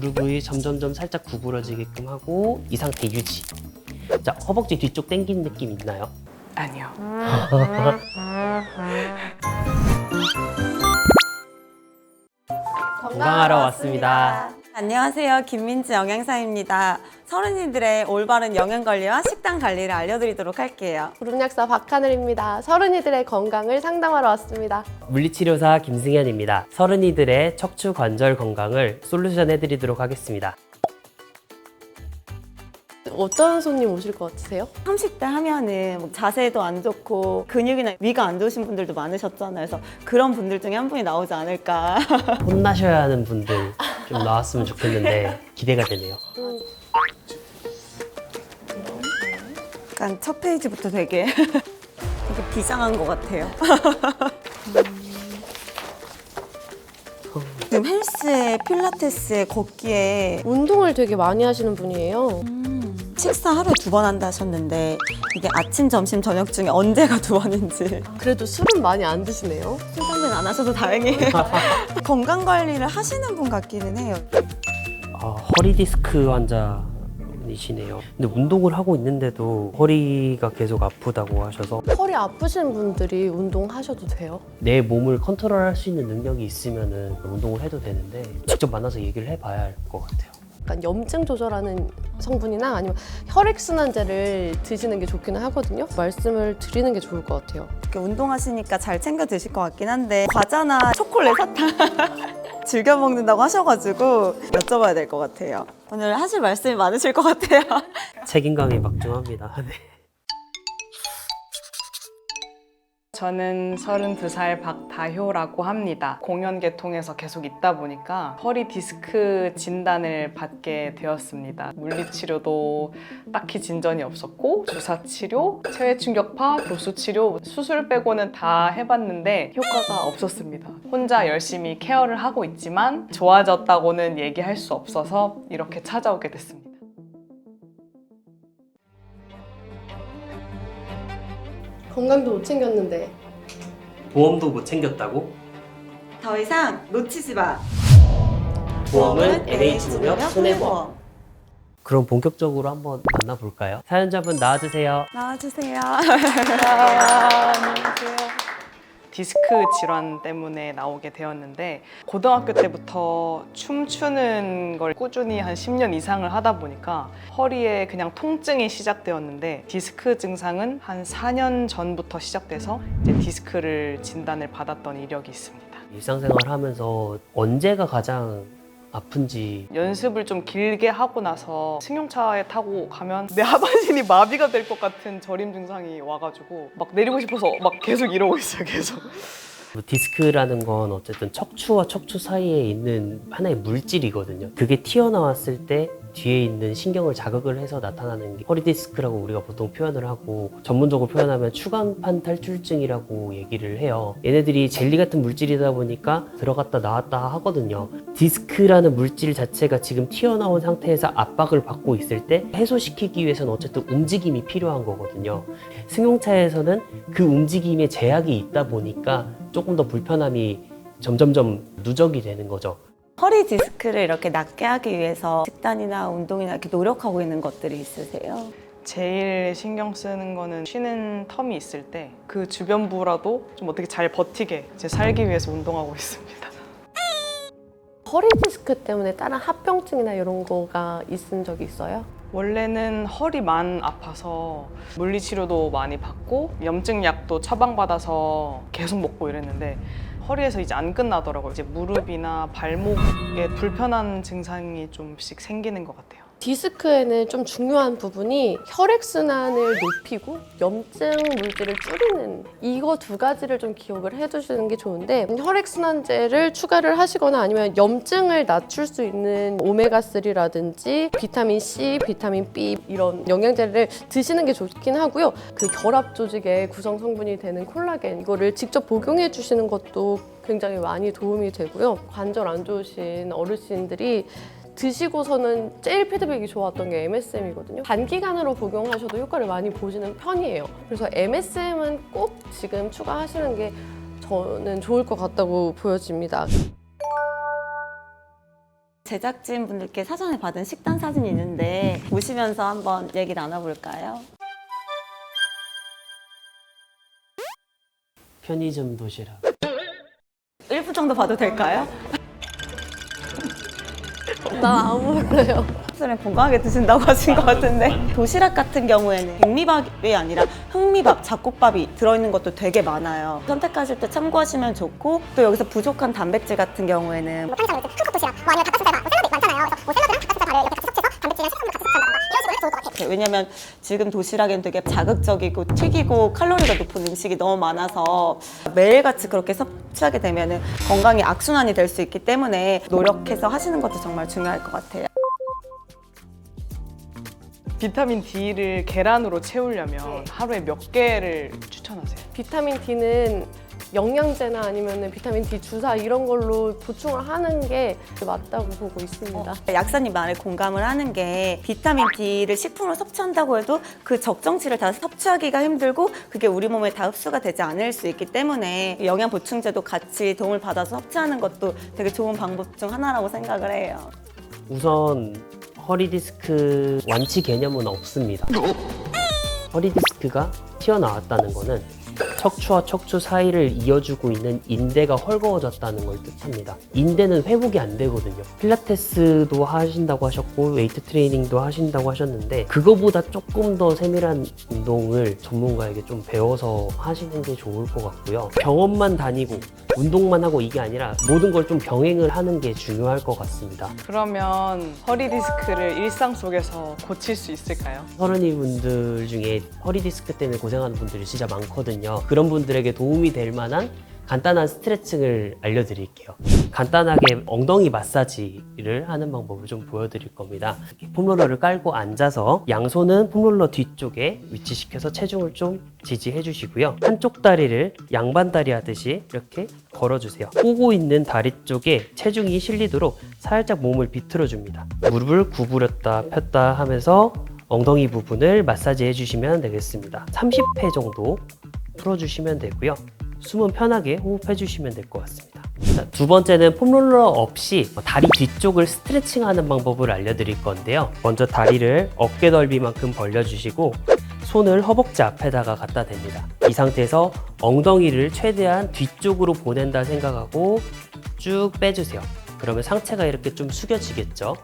무릎이 점점점 살짝 구부러지게끔 하고 이 상태 유지. 자, 허벅지 뒤쪽 당기는 느낌 있나요? 아니요. 건강하러 왔습니다. 안녕하세요. 김민지 영양사입니다. 서른이들의 올바른 영양관리와 식단 관리를 알려드리도록 할게요. 무릎약사 박하늘입니다. 서른이들의 건강을 상담하러 왔습니다. 물리치료사 김승현입니다. 서른이들의 척추 관절 건강을 솔루션 해드리도록 하겠습니다. 어떤 손님 오실 것 같으세요? 30대 하면은 뭐 자세도 안 좋고 근육이나 위가 안 좋으신 분들도 많으셨잖아요. 그래서 그런 분들 중에 한 분이 나오지 않을까. 혼나셔야 하는 분들 좀 나왔으면 좋겠는데 기대가 되네요. 약간 첫 페이지부터 되게 비장한 것 같아요. 지금 헬스에 필라테스에 걷기에 운동을 되게 많이 하시는 분이에요. 식사 하루에 2번 한다 하셨는데 이게 아침, 점심, 저녁 중에 언제가 2번인지 그래도 술은 많이 안 드시네요. 술, 담배는 안 하셔도 다행이에요. 건강관리를 하시는 분 같기는 해요. 허리 디스크 환자이시네요. 근데 운동을 하고 있는데도 허리가 계속 아프다고 하셔서 허리 아프신 분들이 운동하셔도 돼요? 내 몸을 컨트롤할 수 있는 능력이 있으면 운동을 해도 되는데 직접 만나서 얘기를 해봐야 할 것 같아요. 약간 염증 조절하는 성분이나 아니면 혈액순환제를 드시는 게 좋기는 하거든요. 말씀을 드리는 게 좋을 것 같아요. 이렇게 운동하시니까 잘 챙겨 드실 것 같긴 한데 과자나 초콜릿, 사탕 즐겨 먹는다고 하셔가지고 여쭤봐야 될 것 같아요. 오늘 하실 말씀이 많으실 것 같아요. 책임감이 막중합니다. 네. 저는 32살 박다효라고 합니다. 공연계통에서 계속 있다 보니까 허리 디스크 진단을 받게 되었습니다. 물리치료도 딱히 진전이 없었고 주사치료, 체외충격파, 도수치료, 수술 빼고는 다 해봤는데 효과가 없었습니다. 혼자 열심히 케어를 하고 있지만 좋아졌다고는 얘기할 수 없어서 이렇게 찾아오게 됐습니다. 건강도 못 챙겼는데 보험도 못 챙겼다고? 더 이상 놓치지 마. 보험은 NH농협 손해보험. 그럼 본격적으로 한번 만나볼까요? 사연자분 나와주세요. 나와주세요. 디스크 질환 때문에 나오게 되었는데 고등학교 때부터 춤추는 걸 꾸준히 한 10년 이상을 하다 보니까 허리에 그냥 통증이 시작되었는데 디스크 증상은 한 4년 전부터 시작돼서 이제 디스크를 진단을 받았던 이력이 있습니다. 일상생활 하면서 언제가 가장 아픈지 연습을 좀 길게 하고 나서 승용차에 타고 가면 내 하반신이 마비가 될 것 같은 저림 증상이 와가지고 막 내리고 싶어서 막 계속 이러고 있어요, 계속. 디스크라는 건 어쨌든 척추와 척추 사이에 있는 하나의 물질이거든요. 그게 튀어나왔을 때 뒤에 있는 신경을 자극을 해서 나타나는 게 허리 디스크라고 우리가 보통 표현을 하고 전문적으로 표현하면 추간판 탈출증이라고 얘기를 해요. 얘네들이 젤리 같은 물질이다 보니까 들어갔다 나왔다 하거든요. 디스크라는 물질 자체가 지금 튀어나온 상태에서 압박을 받고 있을 때 해소시키기 위해서는 어쨌든 움직임이 필요한 거거든요. 승용차에서는 그 움직임에 제약이 있다 보니까 조금 더 불편함이 점점점 누적이 되는 거죠. 허리 디스크를 이렇게 낫게 하기 위해서 식단이나 운동이나 이렇게 노력하고 있는 것들이 있으세요? 제일 신경 쓰는 거는 쉬는 텀이 있을 때 그 주변부라도 좀 어떻게 잘 버티게 이제 살기 위해서 운동하고 있습니다. 허리 디스크 때문에 다른 합병증이나 이런 거가 있은 적이 있어요? 원래는 허리만 아파서 물리치료도 많이 받고 염증 약도 처방받아서 계속 먹고 이랬는데 허리에서 이제 안 끝나더라고요. 이제 무릎이나 발목에 불편한 증상이 좀씩 생기는 것 같아요. 디스크에는 좀 중요한 부분이 혈액순환을 높이고 염증 물질을 줄이는 이거 두 가지를 좀 기억을 해두시는 게 좋은데 혈액순환제를 추가를 하시거나 아니면 염증을 낮출 수 있는 오메가3라든지 비타민 C, 비타민 B 이런 영양제를 드시는 게 좋긴 하고요. 그 결합 조직의 구성 성분이 되는 콜라겐 이거를 직접 복용해 주시는 것도 굉장히 많이 도움이 되고요. 관절 안 좋으신 어르신들이 드시고서는 제일 피드백이 좋았던 게 MSM이거든요. 단기간으로 복용하셔도 효과를 많이 보시는 편이에요. 그래서 MSM은 꼭 지금 추가하시는 게 저는 좋을 것 같다고 보여집니다. 제작진분들께 사전에 받은 식단 사진이 있는데 보시면서 한번 얘기 나눠볼까요? 편의점 도시락. 1분 정도 봐도 될까요? 나 안 몰라요. 술을 건강하게 드신다고 하신 것 같은데 도시락 같은 경우에는 백미밥이 아니라 흑미밥, 잡곡밥이 들어있는 것도 되게 많아요. 선택하실 때 참고하시면 좋고 또 여기서 부족한 단백질 같은 경우에는 편의점에 큰컵 도시락 아니면 닭가슴살밥 샐러드 많잖아요. 그래서 샐러드랑 닭가슴살 밥을 이렇게 같이 섞여서 단백질이랑 식품을 같이 섞는다던가 이런 식으로 해도 좋을 것 같아요. 왜냐면 지금 도시락엔 되게 자극적이고 튀기고 칼로리가 높은 음식이 너무 많아서 매일같이 그렇게 섭취하게 되면 건강이 악순환이 될 수 있기 때문에 노력해서 하시는 것도 정말 중요할 것 같아요. 비타민 D를 계란으로 채우려면 하루에 몇 개를 추천하세요? 비타민 D는 영양제나 아니면 비타민 D 주사 이런 걸로 보충을 하는 게 맞다고 보고 있습니다. 약사님 말에 공감을 하는 게 비타민 D를 식품으로 섭취한다고 해도 그 적정치를 다 섭취하기가 힘들고 그게 우리 몸에 다 흡수가 되지 않을 수 있기 때문에 영양 보충제도 같이 도움을 받아서 섭취하는 것도 되게 좋은 방법 중 하나라고 생각을 해요. 우선 허리디스크 완치 개념은 없습니다. 허리디스크가 튀어나왔다는 것은 척추와 척추 사이를 이어주고 있는 인대가 헐거워졌다는 걸 뜻합니다. 인대는 회복이 안 되거든요. 필라테스도 하신다고 하셨고 웨이트 트레이닝도 하신다고 하셨는데 그거보다 조금 더 세밀한 운동을 전문가에게 좀 배워서 하시는 게 좋을 것 같고요. 병원만 다니고 운동만 하고 이게 아니라 모든 걸 좀 병행을 하는 게 중요할 것 같습니다. 그러면 허리 디스크를 일상 속에서 고칠 수 있을까요? 서른이 분들 중에 허리 디스크 때문에 고생하는 분들이 진짜 많거든요. 그런 분들에게 도움이 될 만한 간단한 스트레칭을 알려드릴게요. 간단하게 엉덩이 마사지를 하는 방법을 좀 보여드릴 겁니다. 이렇게 폼롤러를 깔고 앉아서 양손은 폼롤러 뒤쪽에 위치시켜서 체중을 좀 지지해 주시고요. 한쪽 다리를 양반다리 하듯이 이렇게 걸어주세요. 꼬고 있는 다리 쪽에 체중이 실리도록 살짝 몸을 비틀어 줍니다. 무릎을 구부렸다 폈다 하면서 엉덩이 부분을 마사지 해주시면 되겠습니다. 30회 정도 풀어주시면 되고요. 숨은 편하게 호흡해 주시면 될 것 같습니다. 자, 두 번째는 폼롤러 없이 다리 뒤쪽을 스트레칭하는 방법을 알려드릴 건데요. 먼저 다리를 어깨 넓이만큼 벌려주시고 손을 허벅지 앞에다가 갖다 댑니다. 이 상태에서 엉덩이를 최대한 뒤쪽으로 보낸다 생각하고 쭉 빼주세요. 그러면 상체가 이렇게 좀 숙여지겠죠.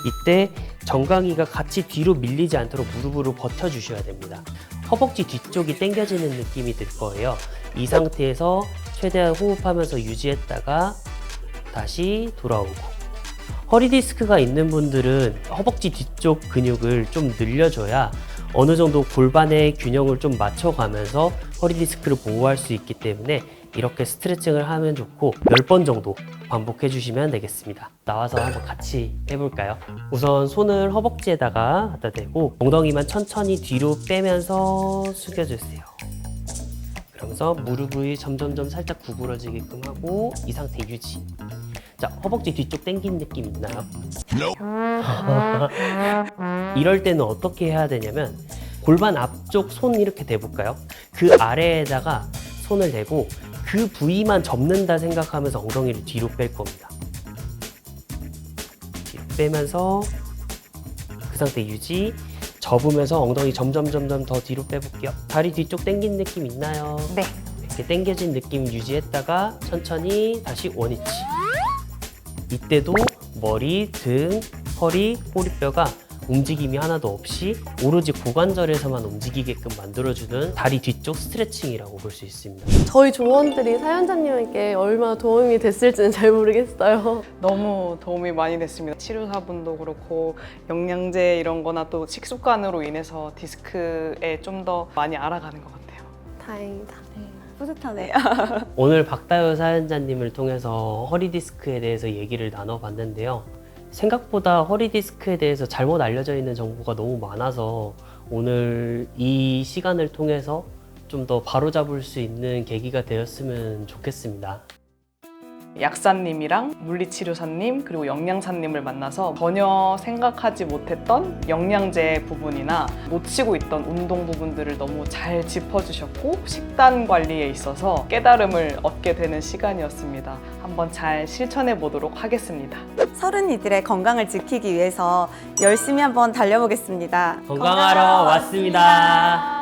이때 정강이가 같이 뒤로 밀리지 않도록 무릎으로 버텨주셔야 됩니다. 허벅지 뒤쪽이 당겨지는 느낌이 들 거예요. 이 상태에서 최대한 호흡하면서 유지했다가 다시 돌아오고, 허리 디스크가 있는 분들은 허벅지 뒤쪽 근육을 좀 늘려줘야 어느 정도 골반의 균형을 좀 맞춰가면서 허리 디스크를 보호할 수 있기 때문에 이렇게 스트레칭을 하면 좋고 10번 정도 반복해 주시면 되겠습니다. 나와서 한번 같이 해볼까요? 우선 손을 허벅지에다가 갖다 대고 엉덩이만 천천히 뒤로 빼면서 숙여주세요. 그러면서 무릎이 점점점 살짝 구부러지게끔 하고 이 상태 유지. 자, 허벅지 뒤쪽 당긴 느낌 있나요? 이럴 때는 어떻게 해야 되냐면 골반 앞쪽 손 이렇게 대볼까요? 그 아래에다가 손을 대고 그 부위만 접는다 생각하면서 엉덩이를 뒤로 뺄 겁니다. 뒤로 빼면서 그 상태 유지. 접으면서 엉덩이 점점 더 뒤로 빼볼게요. 다리 뒤쪽 당긴 느낌 있나요? 네. 이렇게 당겨진 느낌 유지했다가 천천히 다시 원위치. 이때도 머리, 등, 허리, 꼬리뼈가 움직임이 하나도 없이 오로지 고관절에서만 움직이게끔 만들어주는 다리 뒤쪽 스트레칭이라고 볼 수 있습니다. 저희 조원들이 사연자님에게 얼마나 도움이 됐을지는 잘 모르겠어요. 너무 도움이 많이 됐습니다. 치료사분도 그렇고 영양제 이런 거나 또 식습관으로 인해서 디스크에 좀 더 많이 알아가는 것 같아요. 다행이다. 뿌듯하네요. 오늘 박다효 사연자님을 통해서 허리 디스크에 대해서 얘기를 나눠봤는데요. 생각보다 허리 디스크에 대해서 잘못 알려져 있는 정보가 너무 많아서 오늘 이 시간을 통해서 좀 더 바로잡을 수 있는 계기가 되었으면 좋겠습니다. 약사님이랑 물리치료사님 그리고 영양사님을 만나서 전혀 생각하지 못했던 영양제 부분이나 놓치고 있던 운동 부분들을 너무 잘 짚어주셨고 식단 관리에 있어서 깨달음을 얻게 되는 시간이었습니다. 한번 잘 실천해 보도록 하겠습니다. 서른이들의 건강을 지키기 위해서 열심히 한번 달려보겠습니다. 건강하러 왔습니다.